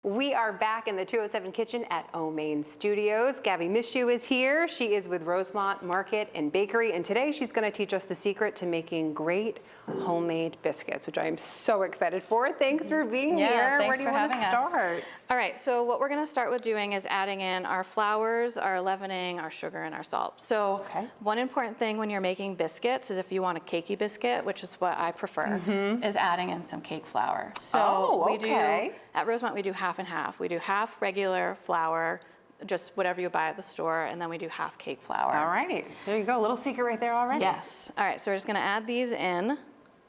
We are back in the 207 kitchen at O Main Studios. Gabi Michaud is here. She is with Rosemont Market and Bakery, and today she's going to teach us the secret to making great homemade biscuits, which I am so excited for. Thanks for being here. Thanks Where do you want to start? All right, so what we're going to start with doing is adding in our flours, our leavening, our sugar, and our salt. So one important thing when you're making biscuits is if you want a cakey biscuit, which is what I prefer, is adding in some cake flour. So we do, at Rosemont, we do half and half. We do half regular flour, just whatever you buy at the store, and then we do half cake flour. All right, there you go. A little secret right there already. Yes. All right, so we're just gonna add these in.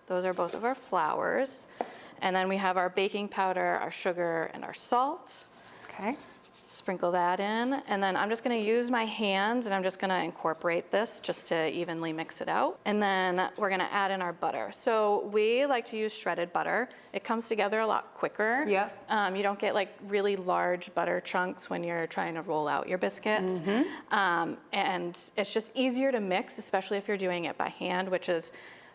Those are both of our flours. And then we have our baking powder, our sugar, and our salt. Okay. Sprinkle that in, and then I'm just gonna use my hands and I'm just gonna incorporate this just to evenly mix it out. And then we're gonna add in our butter. So we like to use shredded butter. It comes together a lot quicker. Yeah. You don't get like really large butter chunks when you're trying to roll out your biscuits. And it's just easier to mix, especially if you're doing it by hand, which is,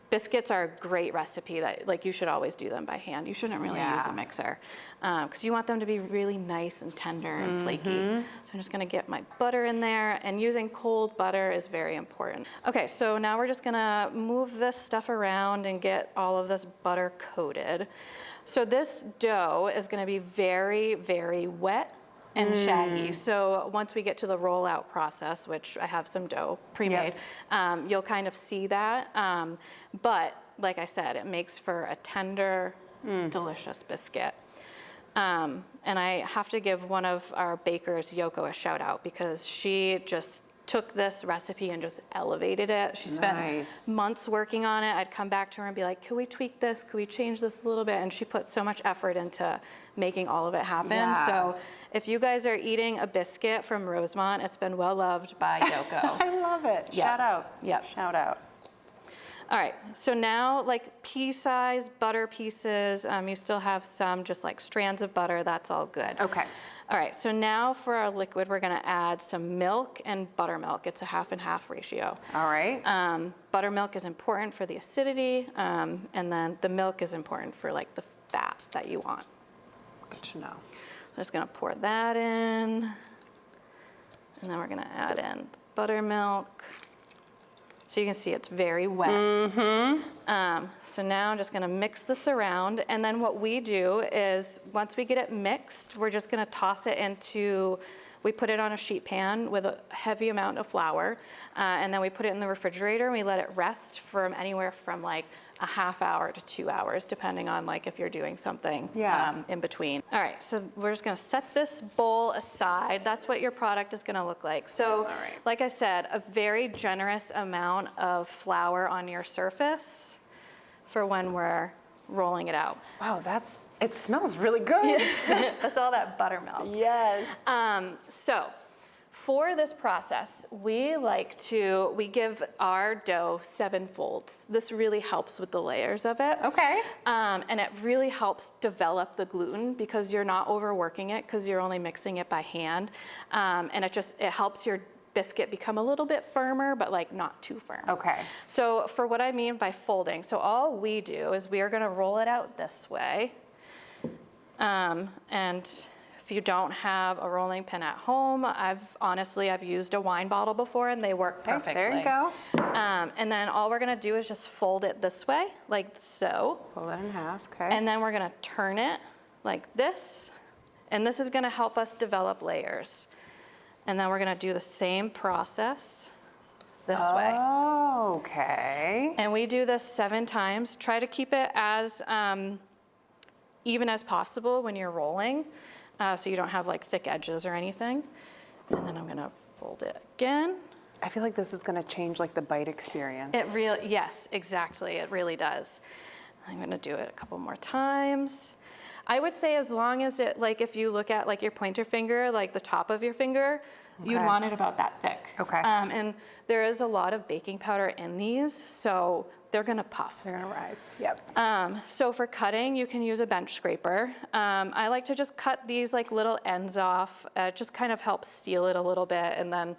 biscuits are a great recipe that like you should always do them by hand. You shouldn't really use a mixer because you want them to be really nice and tender and flaky. So I'm just gonna get my butter in there, and using cold butter is very important. Okay, so now we're just gonna move this stuff around and get all of this butter coated. So this dough is gonna be very, very wet and shaggy. So once we get to the rollout process, which I have some dough pre-made, you'll kind of see that. But like I said, it makes for a tender, delicious biscuit. And I have to give one of our bakers, Yoko, a shout out because she just took this recipe and just elevated it. She spent months working on it. I'd come back to her and be like, can we tweak this? Can we change this a little bit? And she put so much effort into making all of it happen. So if you guys are eating a biscuit from Rosemont, it's been well loved by Yoko. I love it. Shout out. Shout out. All right, so now like pea-sized butter pieces, you still have some just like strands of butter, that's all good. Okay. All right, so now for our liquid, we're gonna add some milk and buttermilk. It's a half and half ratio. All right. Buttermilk is important for the acidity, and then the milk is important for like the fat that you want. Good to know. I'm just gonna pour that in, and then we're gonna add in buttermilk. So you can see it's very wet. So now I'm just gonna mix this around, and then what we do is once we get it mixed, we're just gonna toss it into, we put it on a sheet pan with a heavy amount of flour, and then we put it in the refrigerator and we let it rest from anywhere from like a half hour to 2 hours, depending on like if you're doing something in between. All right, so we're just gonna set this bowl aside. That's what your product is gonna look like. So like I said, a very generous amount of flour on your surface for when we're rolling it out. Wow, it smells really good. That's all that buttermilk. Yes. So for this process, we give our dough 7 folds. This really helps with the layers of it. Okay. And it really helps develop the gluten because you're not overworking it because you're only mixing it by hand. And it helps your biscuit become a little bit firmer, but like not too firm. Okay. So for what I mean by folding, so all we do is we are gonna roll it out this way. And if you don't have a rolling pin at home, I've used a wine bottle before and they work perfectly. There you go. And then all we're gonna do is just fold it this way, like so. Fold it in half, okay. And then we're gonna turn it like this. And this is gonna help us develop layers. And then we're gonna do the same process this way. Oh, okay. And we do this 7 times. Try to keep it as even as possible when you're rolling, so you don't have like thick edges or anything. And then I'm gonna fold it again. I feel like this is gonna change like the bite experience. Yes, exactly, it really does. I'm gonna do it a couple more times. I would say as long as it, like if you look at like your pointer finger, like the top of your finger, you'd want it about that thick. Okay. And there is a lot of baking powder in these, so they're gonna puff. They're gonna rise, yep. So for cutting, you can use a bench scraper. I like to just cut these like little ends off. It just kind of helps seal it a little bit, and then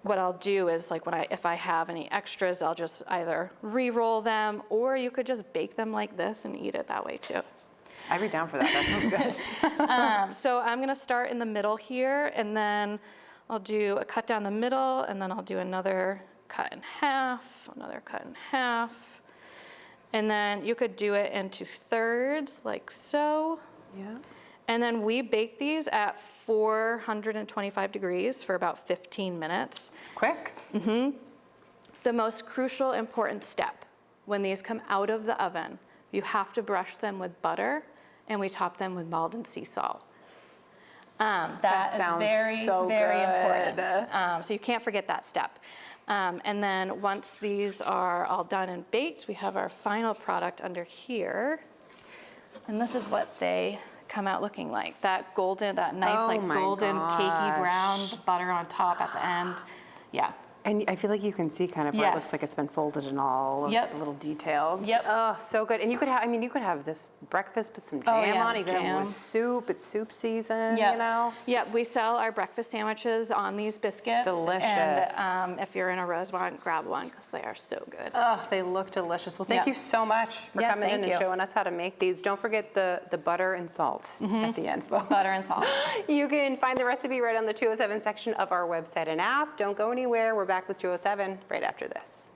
what I'll do is like if I have any extras, I'll just either re-roll them, or you could just bake them like this and eat it that way too. I'd be down for that. That sounds good. So I'm gonna start in the middle here, and then I'll do a cut down the middle, and then I'll do another cut in half, another cut in half. And then you could do it into thirds, like so. Yeah. And then we bake these at 425 degrees for about 15 minutes. Quick. The most crucial, important step when these come out of the oven, you have to brush them with butter, and we top them with Maldon sea salt. That is sounds very, so very good. important. So you can't forget that step. And then once these are all done and baked, we have our final product under here. And this is what they come out looking like. That golden, that nice Oh like my golden cakey brown, gosh. the butter on top at the end. Yeah. And I feel like you can see kind of where it looks Yes. like it's been folded in all of Yep. the little details. Yep. Oh, so good. And you could have, I mean, you could have this breakfast, put some jam Oh, yeah, on it. You could have it with jam. soup. It's soup season, Yep. you know? Yep, we sell our breakfast sandwiches on these biscuits. Delicious. And if you're in a Rosemont, grab one because they are so good. Oh, they look delicious. Well, thank Yep. you so much for Yeah, coming in thank and you. showing us how to make these. Don't forget the butter and salt at the end, folks. Butter and salt. You can find the recipe right on the 207 section of our website and app. Don't go anywhere. We're back with 207 right after this.